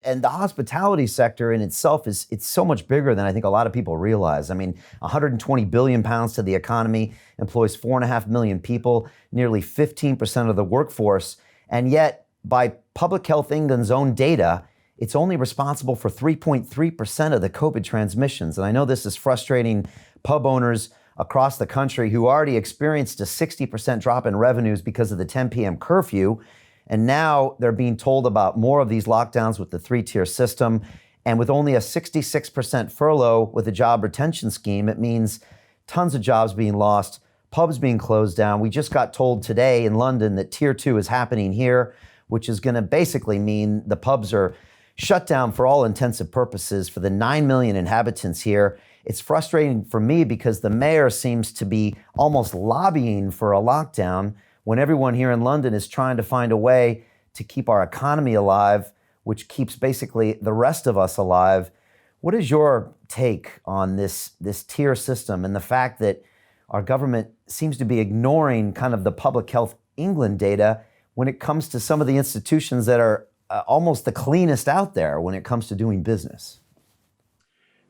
And the hospitality sector in itself it's so much bigger than I think a lot of people realize. I mean, 120 billion pounds to the economy, employs 4.5 million people, nearly 15% of the workforce. And yet, by Public Health England's own data, it's only responsible for 3.3% of the COVID transmissions. And I know this is frustrating pub owners across the country who already experienced a 60% drop in revenues because of the 10 p.m. curfew. And now they're being told about more of these lockdowns with the three-tier system. And with only a 66% furlough with a job retention scheme, it means tons of jobs being lost, pubs being closed down. We just got told today in London that tier 2 is happening here, which is going to basically mean the pubs are shut down for all intensive purposes for the 9 million inhabitants here. It's frustrating for me because the mayor seems to be almost lobbying for a lockdown when everyone here in London is trying to find a way to keep our economy alive, which keeps basically the rest of us alive. What is your take on this tier system and the fact that our government seems to be ignoring kind of the Public Health England data when it comes to some of the institutions that are almost the cleanest out there when it comes to doing business?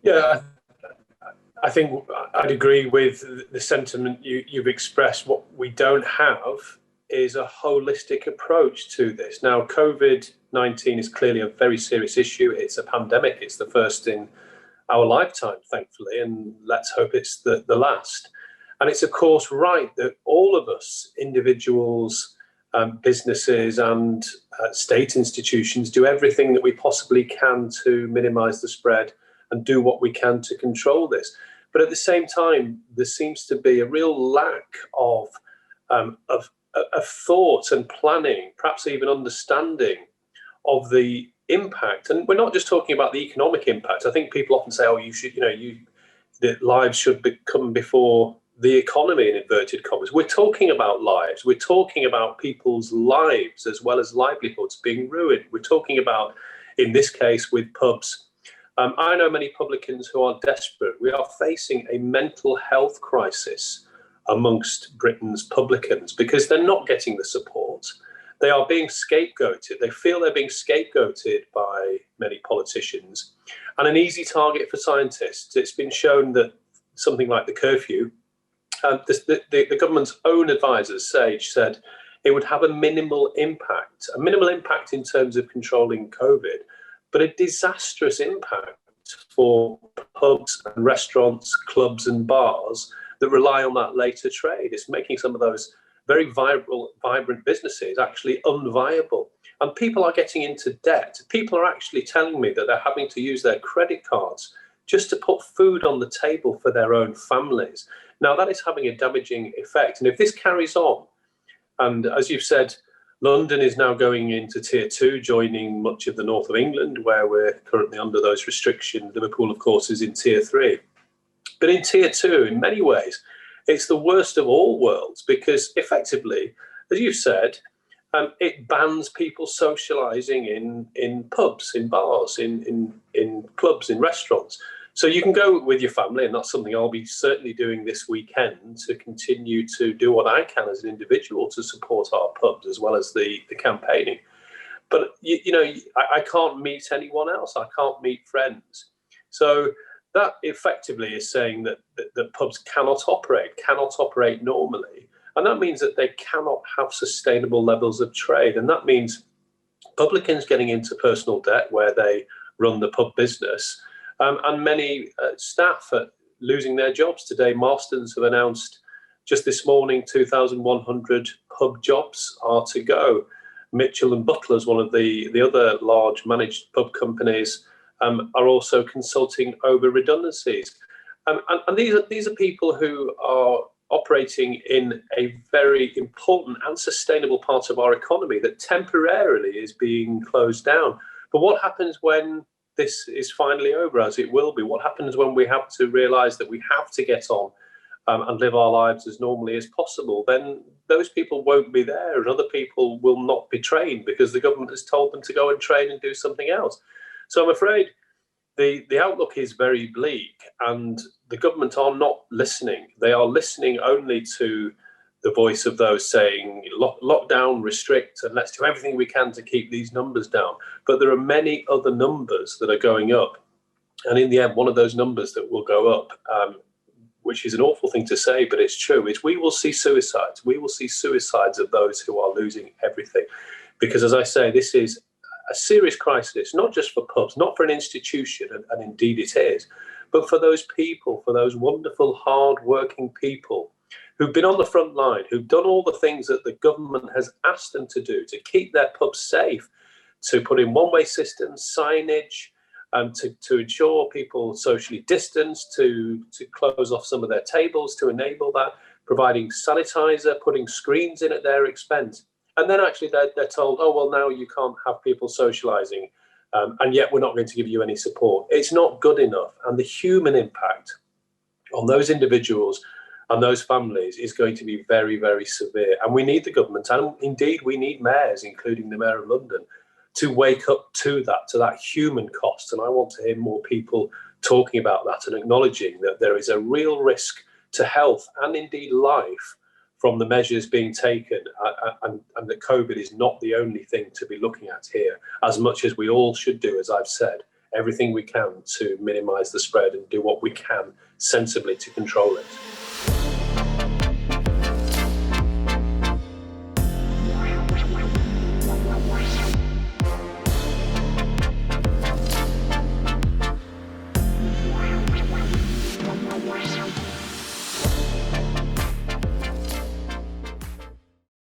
Yeah, I think I'd agree with the sentiment you've expressed. What we don't have is a holistic approach to this. Now, COVID-19 is clearly a very serious issue. It's a pandemic. It's the first in our lifetime, thankfully, and let's hope it's the last. And it's, of course, right that all of us, individuals, businesses and state institutions, do everything that we possibly can to minimise the spread and do what we can to control this. But at the same time, there seems to be a real lack of thought and planning, perhaps even understanding of the impact. And we're not just talking about the economic impact. I think people often say, "Oh, the lives should come before the economy," in inverted commas. We're talking about lives. We're talking about people's lives as well as livelihoods being ruined. We're talking about, in this case, with pubs. I know many publicans who are desperate. We are facing a mental health crisis amongst Britain's publicans because they're not getting the support. They are being scapegoated. They feel they're being scapegoated by many politicians and an easy target for scientists. It's been shown that something like the curfew, the government's own advisors, Sage, said it would have a minimal impact in terms of controlling COVID, but a disastrous impact for pubs and restaurants, clubs and bars that rely on that later trade. It's making some of those very vibrant businesses actually unviable. And people are getting into debt. People are actually telling me that they're having to use their credit cards just to put food on the table for their own families. Now, that is having a damaging effect. And if this carries on, and as you've said, London is now going into tier 2, joining much of the north of England, where we're currently under those restrictions. Liverpool, of course, is in tier 3. But in tier 2, in many ways, it's the worst of all worlds because effectively, as you've said, it bans people socialising in pubs, in bars, in clubs, in restaurants. So you can go with your family, and that's something I'll be certainly doing this weekend to continue to do what I can as an individual to support our pubs as well as the campaigning. But, I can't meet anyone else. I can't meet friends. So that effectively is saying that pubs cannot operate normally. And that means that they cannot have sustainable levels of trade. And that means publicans getting into personal debt where they run the pub business. And many staff are losing their jobs. Today, Marston's have announced just this morning 2,100 pub jobs are to go. Mitchell and Butler's, one of the other large managed pub companies, are also consulting over redundancies. And these are people who are operating in a very important and sustainable part of our economy that temporarily is being closed down. But what happens when this is finally over, as it will be? What happens when we have to realise that we have to get on and live our lives as normally as possible? Then those people won't be there, and other people will not be trained because the government has told them to go and train and do something else. So I'm afraid the outlook is very bleak, and the government are not listening. They are listening only to the voice of those saying lock down, restrict, and let's do everything we can to keep these numbers down. But there are many other numbers that are going up. And in the end, one of those numbers that will go up, which is an awful thing to say, but it's true, is we will see suicides. We will see suicides of those who are losing everything. Because as I say, this is a serious crisis, not just for pubs, not for an institution, and indeed it is, but for those people, for those wonderful, hard-working people who've been on the front line, who've done all the things that the government has asked them to do to keep their pubs safe, to put in one-way systems, signage, to ensure people socially distanced, to close off some of their tables, to enable that, providing sanitizer, putting screens in at their expense. And then actually they're told, oh, well, now you can't have people socialising, and yet we're not going to give you any support. It's not good enough. And the human impact on those individuals and those families is going to be very, very severe. And we need the government, and indeed we need mayors, including the Mayor of London, to wake up to that human cost. And I want to hear more people talking about that and acknowledging that there is a real risk to health and indeed life from the measures being taken, and that COVID is not the only thing to be looking at here, as much as we all should do, as I've said, everything we can to minimise the spread and do what we can sensibly to control it.